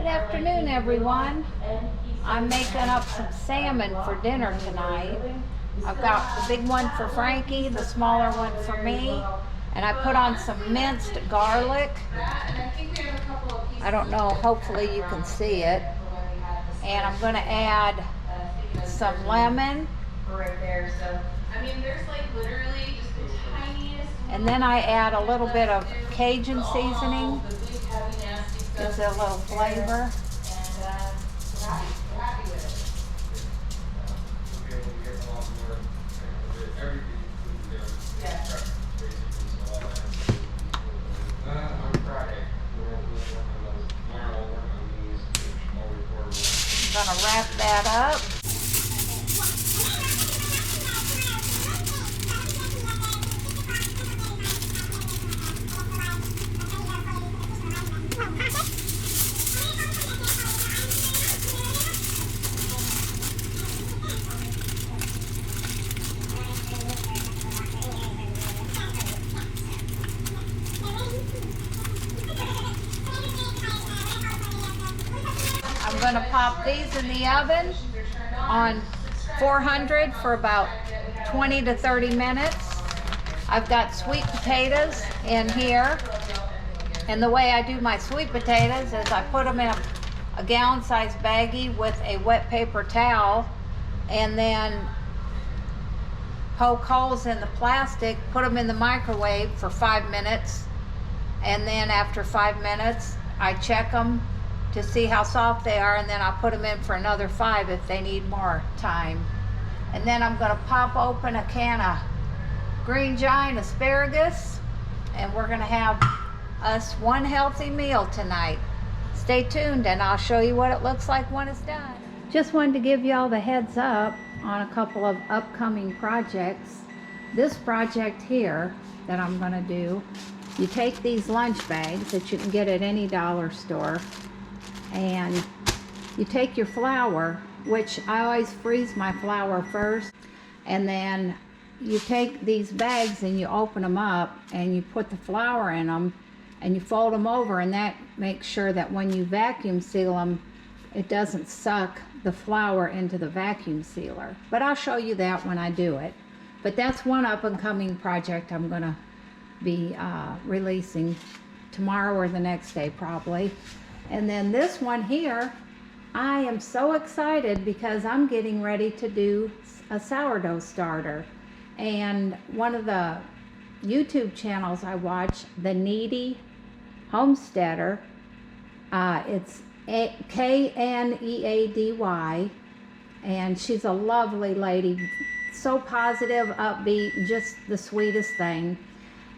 Good afternoon, everyone. I'm making up some salmon for dinner tonight. I've got the big one for Frankie, the smaller one for me, and I put on some minced garlic. I don't know, hopefully you can see it. And I'm going to add some lemon. And then I add a little bit of Cajun seasoning. Gives it a little flavor. I'm gonna wrap that up. I'm going to pop these in the oven on 400 for about 20 to 30 minutes. I've got sweet potatoes in here, and the way I do my sweet potatoes is I put them in a gallon-sized baggie with a wet paper towel, and then poke holes in the plastic, put them in the microwave for 5 minutes, and then after 5 minutes I check them to see how soft they are, and then I'll put them in for another 5 if they need more time. And then I'm going to pop open a can of green giant asparagus, and we're going to have us one healthy meal tonight. Stay tuned and I'll show you what it looks like when it's done. Just wanted to give you all the heads up on a couple of upcoming projects. This project here that I'm going to do, you take these lunch bags that you can get at any dollar store, and you take your flour, which I always freeze my flour first, and then you take these bags and you open them up and you put the flour in them and you fold them over, and that makes sure that when you vacuum seal them, it doesn't suck the flour into the vacuum sealer. But I'll show you that when I do it. But that's one up and coming project I'm gonna be releasing tomorrow or the next day probably. And then this one here, I am so excited because I'm getting ready to do a sourdough starter. And one of the YouTube channels I watch, the Needy Homesteader, it's K-N-E-A-D-Y, and she's a lovely lady, so positive, upbeat, just the sweetest thing.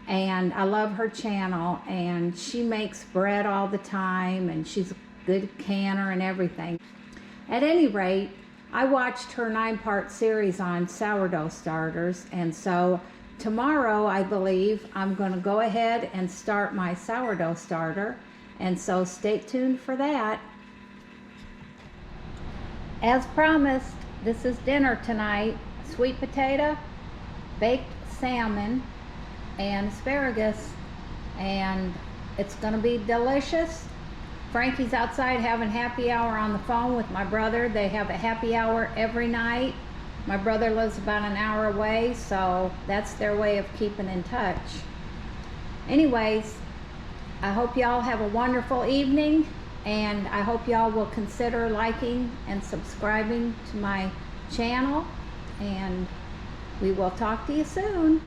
And I love her channel, and she makes bread all the time, and she's a good canner and everything. At any rate, I watched her 9-part series on sourdough starters, and so tomorrow I believe I'm going to go ahead and start my sourdough starter, and so stay tuned for that. As promised, this is dinner tonight: sweet potato, baked salmon, and asparagus, and it's going to be delicious. Frankie's outside having happy hour on the phone with my brother. They have a happy hour every night. My brother lives about an hour away, so that's their way of keeping in touch. Anyways, I hope y'all have a wonderful evening, and I hope y'all will consider liking and subscribing to my channel, and we will talk to you soon.